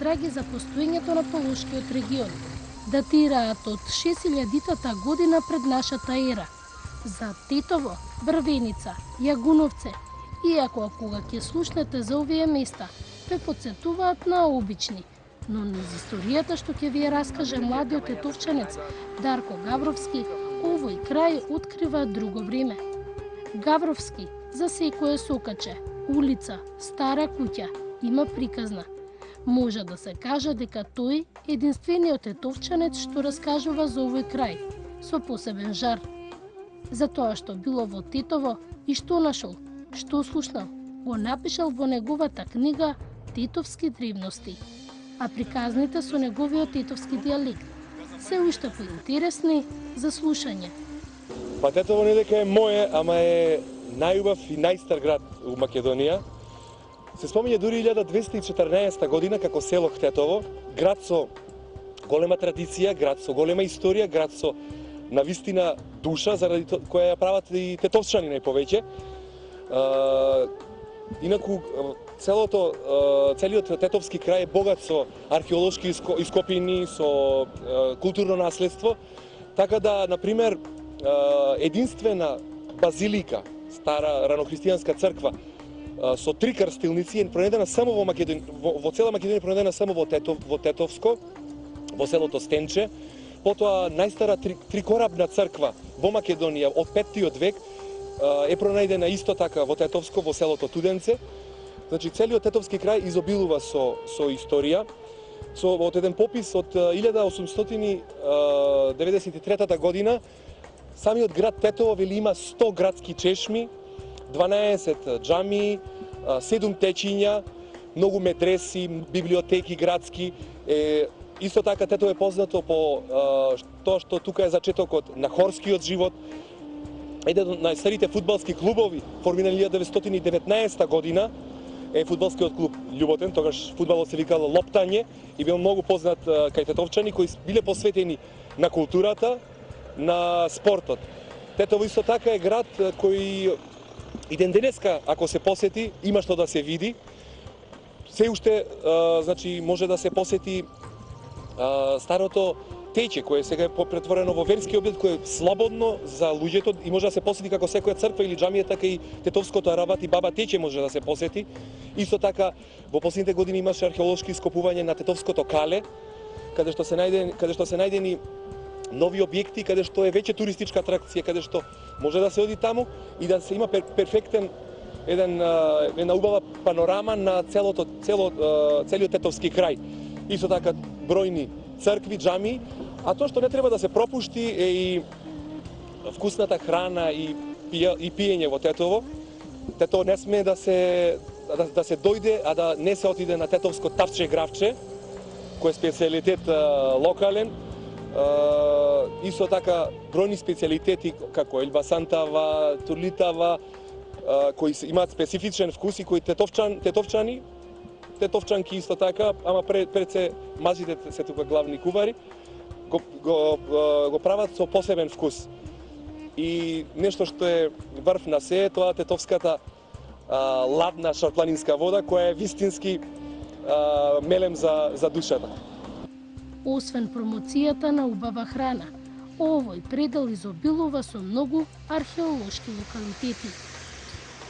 траги за постоењето на Полошкиот регион. Датираат од 6000 година пред нашата ера. За Тетово, Врвеница, Јагуновце, иако кога ќе слушнете за овие места, те потсетуваат на обични, но низ историјата што ќе ви ја раскаже младиот тетовчанец Дарко Гавровски, овој крај открива друго време. Гавровски за секое сокаче, улица, стара куќа има приказна. Може да се каже дека тој е единствениот тетовчанец што раскажува за овој крај, со посебен жар. За тоа што било во Тетово и што нашол, што слушнал, го напишал во неговата книга Тетовски древности. А приказните со неговиот тетовски дијалект се уште поинтересни за слушање. Па Тетово не дека е мое, ама е најубав и најстар град у Македонија. Се спомиња дури 1214 година како село Тетово, град со голема традиција, град со голема историја, град со навистина душа, заради која ја прават и тетовчани најповеќе. Инаку целиот тетовски крај е богат со археолошки ископини, со културно наследство, така да, например, единствена базилика, стара ранохристијанска црква со 3 крстилници е пронедена само во Македонија, во цела Македонија пронедена само во Тетовско, во селото Стенче. Потоа најстара трикорабна црква во Македонија од 5-тиот век е пронајдена исто така во Тетовско, во селото Туденце. Значи, целиот тетовски крај изобилува со историја. Од еден попис од 1893 година, самиот град Тетово вели има 100 градски чешми, 12 џамии, 7 течиња, многу медреси, библиотеки градски. Исто така Тетово е познато по тоа што тука е зачетокот на хорскиот живот. Еден од најстарите фудбалски клубови, формиран 1919 година, е фудбалскиот клуб Љуботен, тогаш фудбалот се викало лоптање и бил многу познат кај тетовчани кои биле посветени на културата, на спортот. Тетово исто така е град кој и ден денеска, ако се посети, има што да се види. Се уште, значи, може да се посети старото тече, кое сега е претворено во верски објект, кој е слободно за луѓето и може да се посети како секоја црква или џамија, така и Тетовското Арабат и Баба Тече може да се посети. Исто така, во последните години имаше археолошки ископување на Тетовското кале, каде што се најдени нови објекти, каде што е веќе туристичка атракција, каде што може да се оди таму и да се има перфектен една убава панорама на целиот тетовски крај. Исто така бројни цркви, џамии, а тоа што не треба да се пропушти е и вкусната храна и пиење во Тетово. Тетово не сме да се дојде, а да не се отиде на тетовско тавче гравче, кој е специјалитет локален. Исто така бројни специјалитети како елбасантава, турлитава, кои имаат специфичен вкус и кои тетовчанки исто така, ама пред се мажите се тука главни кувари, го прават со посебен вкус. И нешто што е врв на се, тоа тетовската ладна шарпланинска вода, која е вистински мелем за душата. Освен промоцијата на убава храна, овој предел изобилува со многу археолошки локалитети.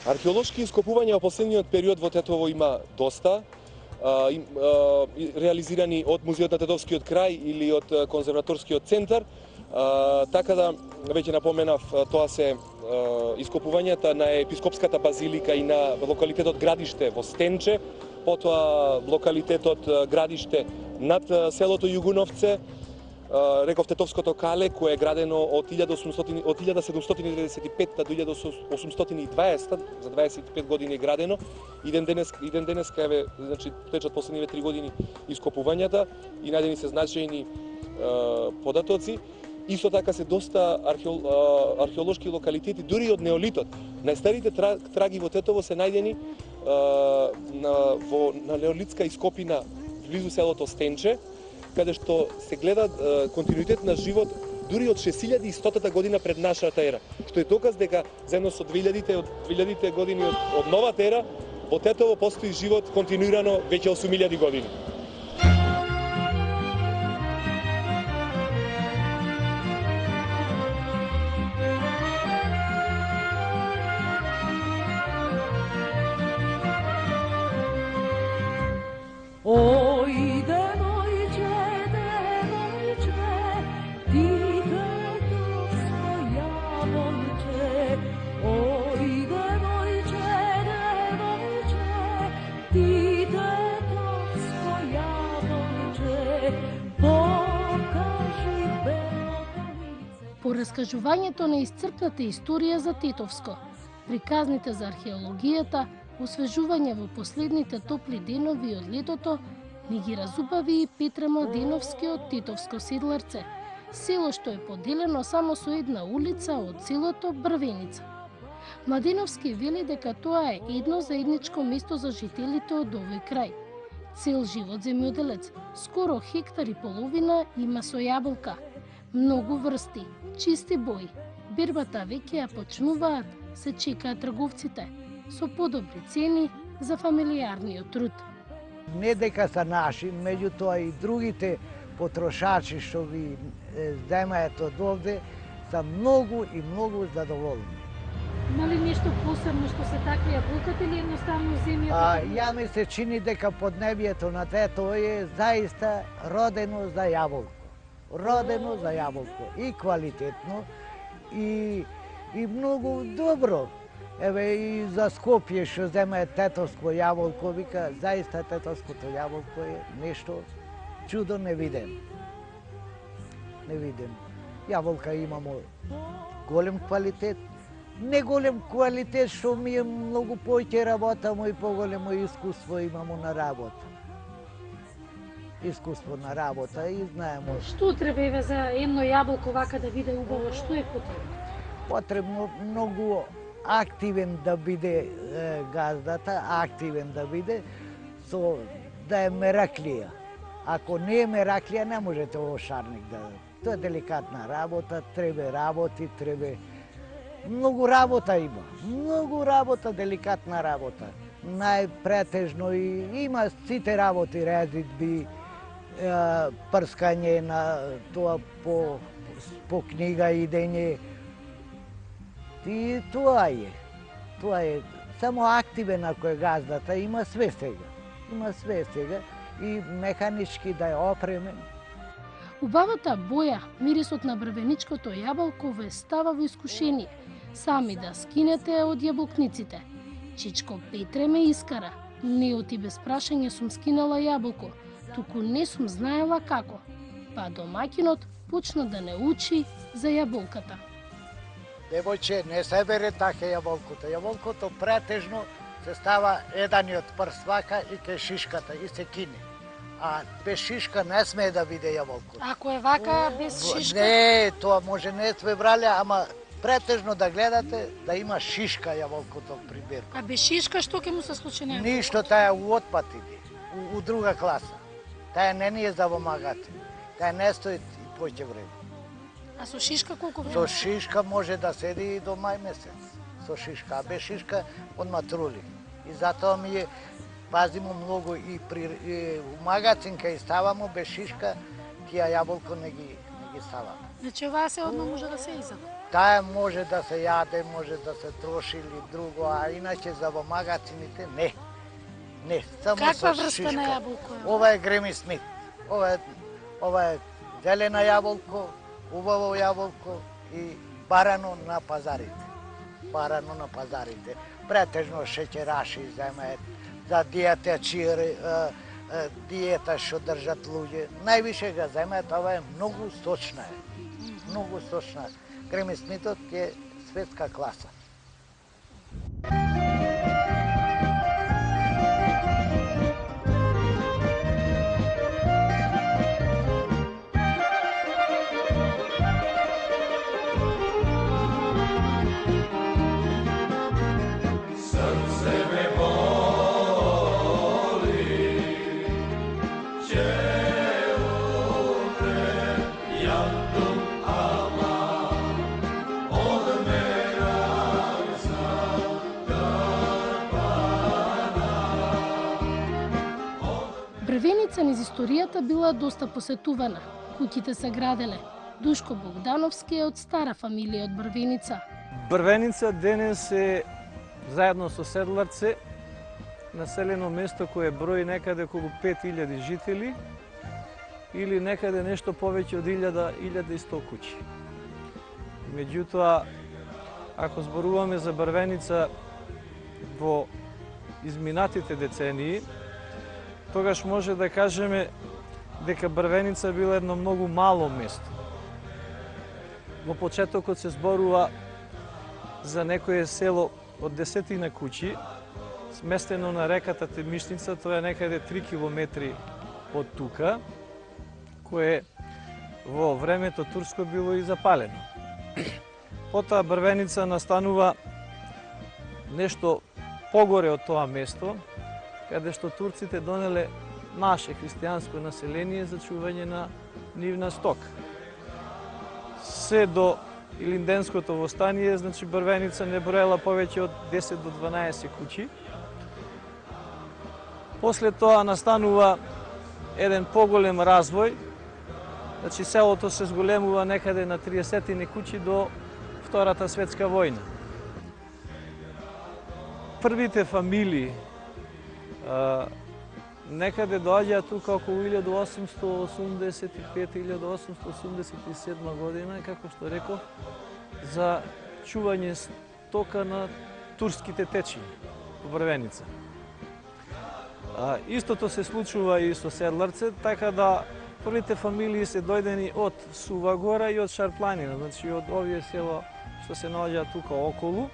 Археолошки ископувања во последниот период во Тетово има доста, реализирани од Музеот на Тетовскиот крај или од Конзерваторскиот центар, така да веќе напоменав, тоа се ископувањата на епископската базилика и на локалитетот Градиште во Стенче, потоа локалитетот Градиште над селото Југуновце, реков Тетовското кале, кое е градено од 1795 до 1820, за 25 години е градено. И ден денеска еве, значи течат последниве 3 години ископувањата и најдени се значајни податоци. Исто така се доста археолошки локалитети, дури од неолитот. Најстарите траги во Тетово се најдени на неолитска ископина близу селото Стенче, каде што се гледа континуитет на живот дури од 6100 година пред нашата ера, што е доказ дека заедно со 2000 години од новата ера во Тетово постои живот континуирано веќе 8000 години. По раскажувањето на исцрпната историја за Тетовско, приказните за археологијата, освежување во последните топли денови од летото, ни ги разубави и Петре Младеновски од Тетовско Седларце, село што е поделено само со една улица од селото Брвеница. Младеновски вели дека тоа е едно заедничко место за жителите од овој крај. Цел живот земјоделец, скоро хектар и половина има со јаболка. Многу врсти, чисти бои. Бербата веќе ја почнуваат, се чекаат трговците, со подобри цени за фамилијарниот труд. Не дека са наши, меѓутоа и другите потрошачи што ги земаат од овде, са многу и многу задоволни. Има ли нешто посебно што се такви јаболката или едноставно земјата? Ја ми се чини дека поднебието на Тетово е заиста родено за јаболко. Родено за јаболко. И квалитетно, и многу добро. Еве и за Скопје што земе тетовско јаболко, вика, заиста тетовското јаболко е нешто чудо невидено. Невидено. Јаболка имамо голем квалитет, не голем квалитет што ми е многу повеќе работамо и поголемо искуство имамо на работа. Искуство на работа и знаемо. Што треба еве за едно јаболко вака да биде убаво, што е потребно? Потребно многу активен да биде газдата, активен да биде, со да е мераклија. Ако не е мераклија, не можете ово шарник да... Тоа е деликатна работа, треба работи, треба... Многу работа има, многу работа, деликатна работа. Најпретежно и има сите работи, резидби, прскање на тоа по книга идење. И тоа е. Само активен ако е газдата, има све сега. Има све сега и механички да е опремен. Убавата боја, мирисот на брвеничкото јаболко ве става во искушение. Сами да скинете од јаболкниците. Чичко Петре ме искара. Не оти без прашање сум скинала јаболко, туку не сум знаела како. Па домаќинот почна да не учи за јаболката. Девојче, не се бере така јаболкото. Јаболкото претежно се става еданиот прст вака и ке шишката и се кине. А без шишка не смее да биде јаболкото. Ако е вака без шишка? Не, тоа може не све брале, ама претежно да гледате да има шишка јаболкото при берба. А без шишка што ќе му се случи него? Ништо, таа у отпад иде, у друга класа. Таа не ни е за помагати. Таа не стои и поќе време. А со шишка колку време? Со шишка може да седи и до мај месец. Со шишка, а без шишка одма трули. И затоа ми е пазимо многу и при магацин кај ставамо без шишка, тие јаболко не ги ставамо. Значи оваа се одма може да се изаде. Таа може да се јаде, може да се троши или друго, а иначе за во магацините не. Не, само каква со врста шишка. на јаболко е? Ова е Греми Смит. Ова е зелена јаболко, убаво јаболко и барано на пазарите. Барано на пазарите. Претежно шеќераши земаат за диета што држат луѓе. Највише ga земаат, ова е многу сочна е. Многу сочна. Греми Смитот е светска класа. Брвеница низ историјата била доста посетувана. Куќите се граделе. Душко Богдановски е од стара фамилија од Брвеница. Брвеница денес е, заедно со Седларце, населено место кое брои некаде околу 5000 жители или некаде нешто повеќе од 1100 куќи. Меѓутоа, ако зборуваме за Брвеница во изминатите децении, тогаш може да кажеме дека Брвеница била едно многу мало место. Во почетокот се зборува за некое село од 10 куќи, сместено на реката Темишница, тоа е некаде 3 километри од тука, кое во времето турско било и запалено. Потоа Брвеница настанува нешто погоре од тоа место, каде што турците донеле наше христијанско население за чување на нивна стока. Се до Илинденското востание, значи Брвеница не броела повеќе од 10 до 12 куќи. После тоа настанува еден поголем развој, значи селото се зголемува некаде на 30 куќи до Втората светска војна. Првите фамилии некаде доаѓаат тука околу 1885-1887 година, како што реков, за чување стока на турските течиња во Брвеница. Истото се случува и со седларце, така да првите фамилии се дојдени од Сува гора и од Шарпланина, значи од овие села што се наоѓаат тука околу.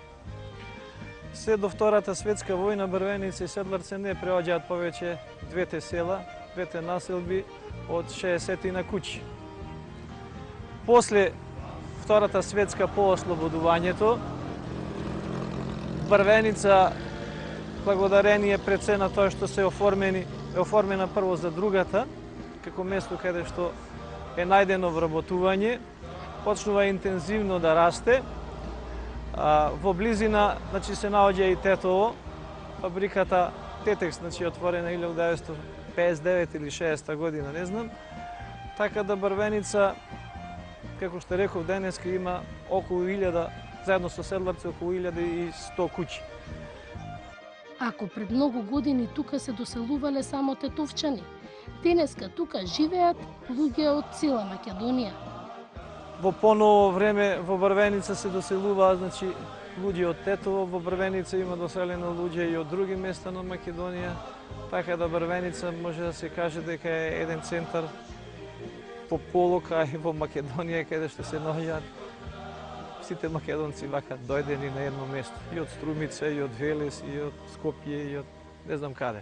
Се до Втората светска војна Брвеница и Седларце не преоѓаат повеќе двете села, двете населби од 60 куќи. После Втората светска по ослободувањето, Брвеница, благодарение пред се на тоа што се оформена прво за другата, како место каде што е најдено вработување, почнува интензивно да расте. Во близина, значи, се наоѓа и Тетово, фабриката Тетекс, значи, отворена 1959 или 60 година, не знам. Така да Брвеница, како што реков, денеска има околу 1000, заедно со Седларце, околу 1100 куќи. Ако пред многу години тука се доселувале само тетовчани, денеска тука живеат луѓе од цела Македонија. Во поново време во Брвеница се доселуваат, значи, луѓе од Тетово, во Брвеница има доселено луѓе и од други места на Македонија, така да Брвеница може да се каже дека е еден центар по полука и во Македонија, каде што се наоѓаат сите македонци вака дојдени на едно место, и од Струмица, и од Велес, и од Скопје, и од не знам каде.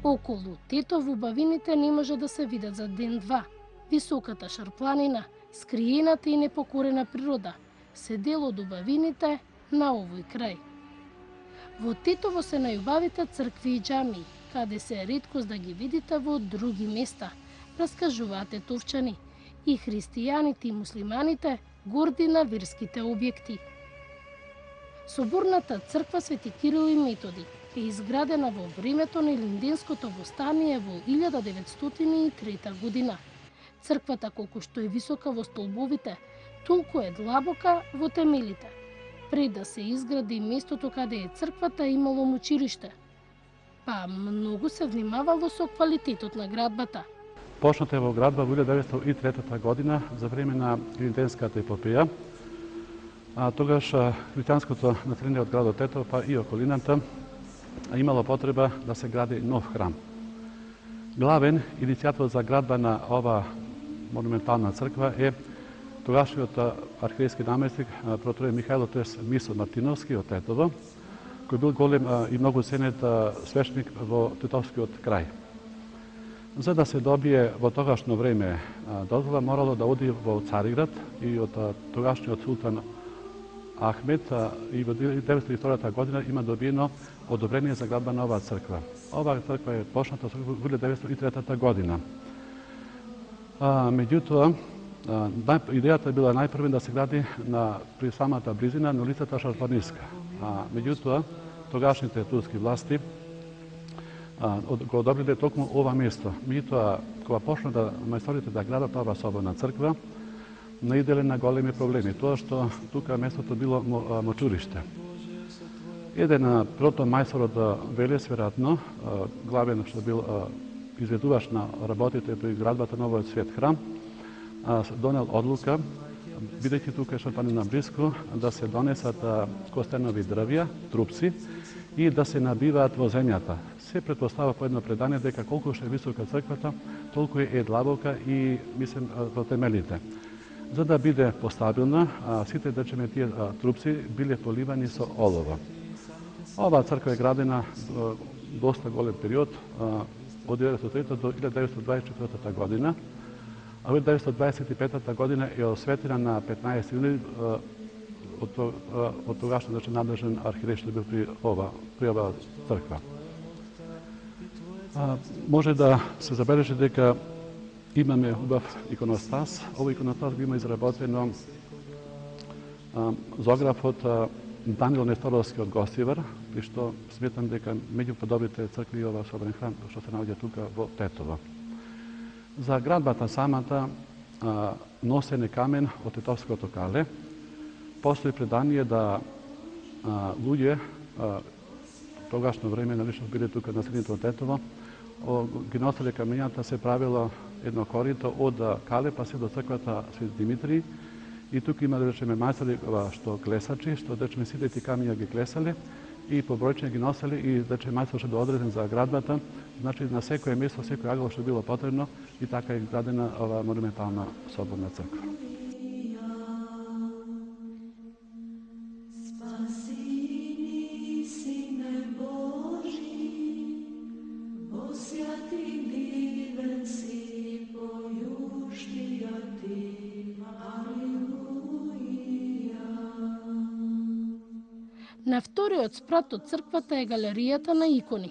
Околу Тетово убавините не може да се видат за ден-два. Високата Шарпланина, скриената и непокорена природа, се дел од убавините на овој крај. Во Тетово се најубавите цркви и џамии, каде се е реткост да ги видите во други места, раскажуваат тетовчани, и христијаните и муслиманите горди на верските објекти. Соборната црква Свети Кирил и Методи е изградена во времето на Илинденското востание во 1903 година. Црквата, колку што е висока во столбовите, толку е длабока во темелите. Пред да се изгради местото каде е црквата, имало мучилиште. Па многу се внимавало со квалитетот на градбата. Почната е во градба во 1903 година за време на Илинденската епопеја. Тогаш христијанското население од градот Тетово па и околината имало потреба да се гради нов храм. Главен иницијатор за градба на ова монументална црква е тогашниот архиерейски наместник проторе Михајло Тес Мисо Мартиновски од Тетово, кој бил голем и многу ценет свешник во тетовскиот крај. За да се добие во тогашно време дозвола, морало да оди во Цариград и од тогашниот султан Ахмед и во 1902 година има добиено одобрение за градба на оваа црква. Оваа црква е почната во 1903 година. Меѓутоа, Идејата била најпрвен да се гради при самата близина на улицата Шарпаниска. Меѓутоа, тогашните турски власти го одобриле токму ова место. Меѓутоа, кога почна мајсторите да градат ова соборна црква, наиделе на големи проблеми. Тоа што тука местото било мочуриште. Еден протомајстор од Велес, веројатно, главен што бил изведувач на работите при градбата на овој свет храм, донел одлука, бидејќи тука е Шарпанина близко, да се донесат костенови дрвја, трупци, и да се набиваат во земјата. Се претпостава по едно предание дека колку што е висока црквата, толку е длабока и, мислам, во темелите. За да биде постабилна, сите тие трупци биле поливани со олово. Оваа црква е градена доста голем период, од 1903 до 1924 година, а во 1925 година е осветена на 15 јуни од тогашно надлежен архиерей што бил при оваа црква. Може да се забележи дека имаме убав иконостас. Овој иконостас го има изработено зографот Даниел Несторовски од Гостивар, при што сметам дека меѓу подобрите цркви ова соборен храм што се наоѓа тука во Тетово. За градбата самата носен е камен од Тетовското кале. Постои предание да луѓе тогашно време, што биле тука населените од Тетово, ги носеле камењата, се правило едно корито од кале па се до црквата Свети Димитри. И тука има, да речеме, мајстори што клесачи, што, да речеме, сите ти камења ги клесале и по бројчиња ги носеле и, да речеме, мајстор што бил одреден за градбата. Значи, на секое место, секој агал што било потребно и така е градена ова монументална соборна црква. На вториот спрат од црквата е галеријата на икони,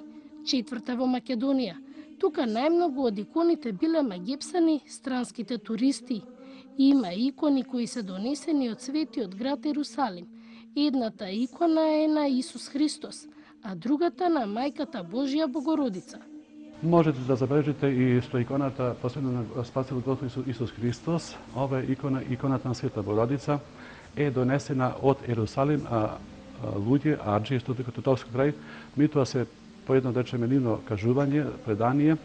четврта во Македонија. Тука најмногу од иконите биле магепсани странските туристи. Има икони кои се донесени од светиот град Ерусалим. Едната икона е на Исус Христос, а другата на Мајката Божја Богородица. Можете да забележите и што иконата посветена на Спасителот Господ Исус Христос, ова е иконата на Света Богородица, е донесена од Ерусалим, луѓе, аџи, што тука Тетовски крај, меѓутоа се по едно, да речеме, нивно кажување, предание,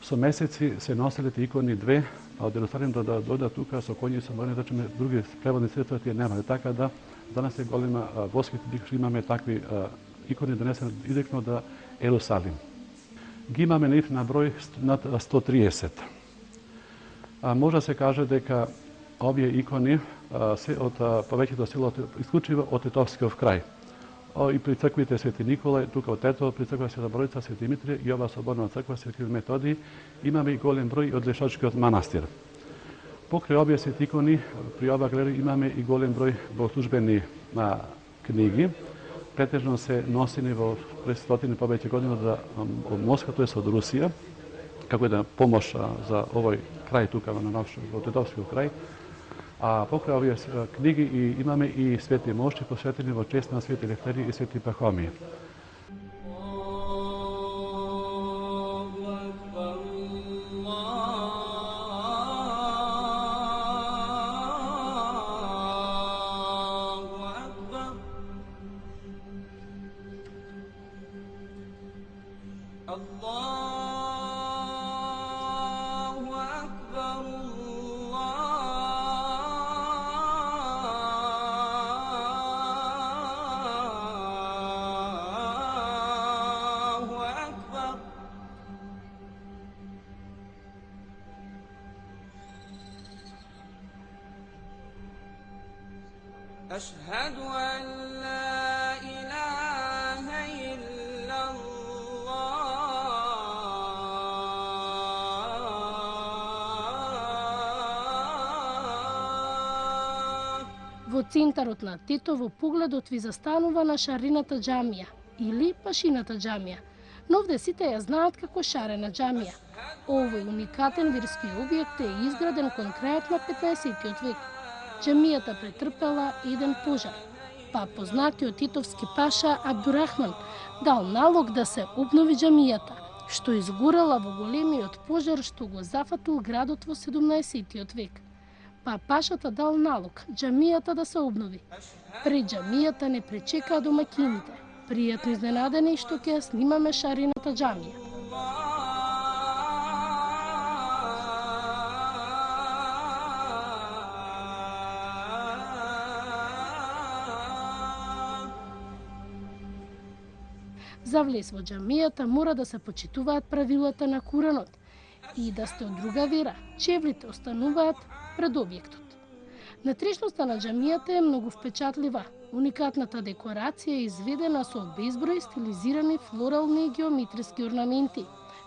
со месеци се носеле тие икони две, а од Ерусалим да дојдат тука со коњи, со морни, да речеме, други преводни средства тие немале. Така да, за нас е голема восхит што имаме такви икони донесени директно од Ерусалим. Ги имаме нив на број над 130. Може да се каже дека овие икони се од повеќето села исклучиво од Тетовскиот крај. И при црквите Свети Никола, тука од Тетово, при црква Света Богородица, Свети Димитрije и ова соборна црква Свети Методиј, имаме и голем број од Лешочкиот манастир. Покрај овие свети икони, при ова галерија имаме и голем број богослужбени книги. Претежно се носени во през стотини повеќе години од Москва, тоест од Русија, како една помош за овој крај тука во Тетовскиот крај. А покрај овие книги имаме и свети мошти посветени во чест на Свети Лефтерија и Свети Пахомија. أشهد أن لا إله إلا الله. Во центарот на Тетово погледот ви застанува на Шарината џамија или Пашината џамија. Но овде сите ја знаат како Шарена џамија. Овој уникатен верски објект е изграден кон крајот на 15-тиот век. Џамијата претрпела еден пожар, па познатиот титовски паша Абдурахман дал налог да се обнови џамијата, што изгорела во големиот пожар што го зафатил градот во 17-тиот век. Па пашата дал налог џамијата да се обнови. Пред џамијата не пречекаа домаќините, пријатно изненадени што ќе ја снимаме Шарената џамија. За влез во џамијата мора да се почитуваат правилата на Куранот и да сте од друга вера. Чевлите остануваат пред објектот. Внатрешноста на џамијата е многу впечатлива. Уникатната декорација е изведена со безброј стилизирани флорални и геометриски орнаменти.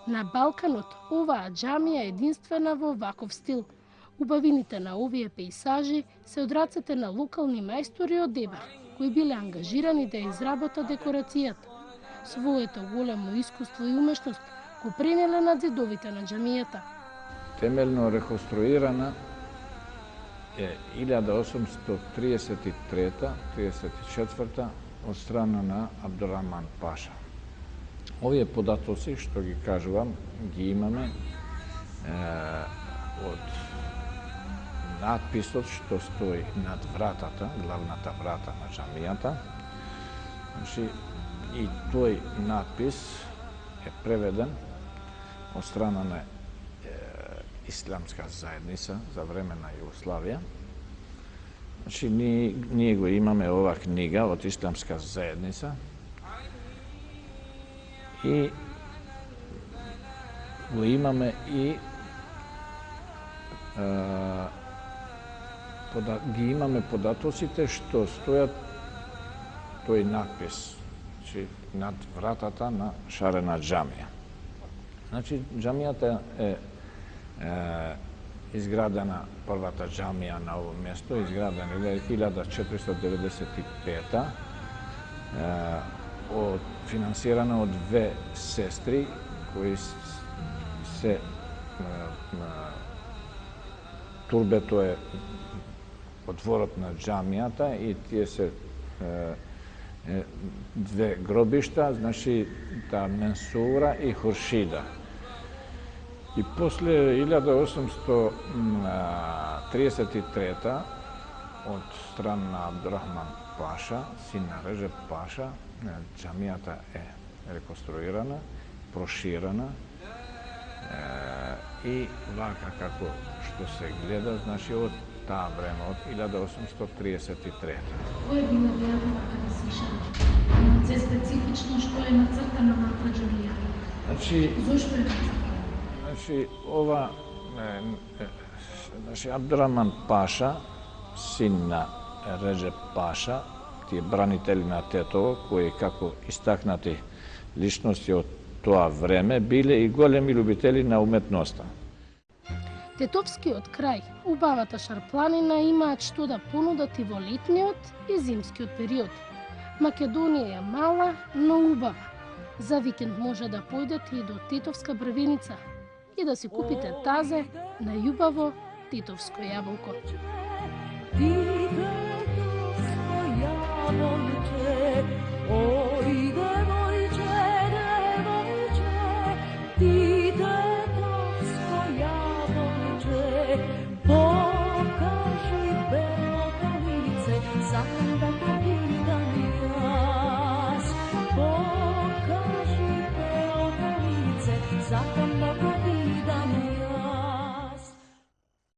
На Балканот оваа џамија е единствена во ваков стил. Убавините на овие пејсажи се од рацете на локални мајстори од Дебар, кои биле ангажирани да изработат декорацијата. Своето големо искуство и умешност го пренеле над зидовите на џамијата. Темелно реконструирана е 1833-34 од страна на Абдурахман Паша. Овие податоци што ги кажувам ги имаме од надписот што стои над вратата, главната врата на џамијата. Значи, и тој надпис е преведен од страна на исламска заедница за време на Југославија. Значи, ние го имаме ова книга од исламска заедница и го имаме и ги имаме податоците што стојат тој надпис, значи, над вратата на Шарена џамија. Значи, џамијата е изградена, првата џамија на ово место, изградена 1495 финансирана од две сестри кои се турбето е отворот на џамијата и тие се две гробишта, значи та Менсура и Хуршида. И после 1833 од страна на Абдурахман Паша, син на Режеп Паша, џамијата е реконструирана, проширена и вака како што се гледа, значи од таа време, од 1833. Кој е била верата каде се Шарен? Се специфично што е нацртано на таа џамија? Значи, Зошто е нацртано? Значи, ова, Абдурахман Паша, син на Режеп Паша, тие бранители на Тетово, кои како истакнати личности од тоа време, биле и големи љубители на уметноста. Тетовскиот крај, убавата Шарпланина имаат што да понудат и во летниот и зимскиот период. Македонија е мала, но убава. За викенд може да појдете и до Тетовска брвеница и да си купите тазе на љубаво тетовско јаболко. Тетовско јаболче,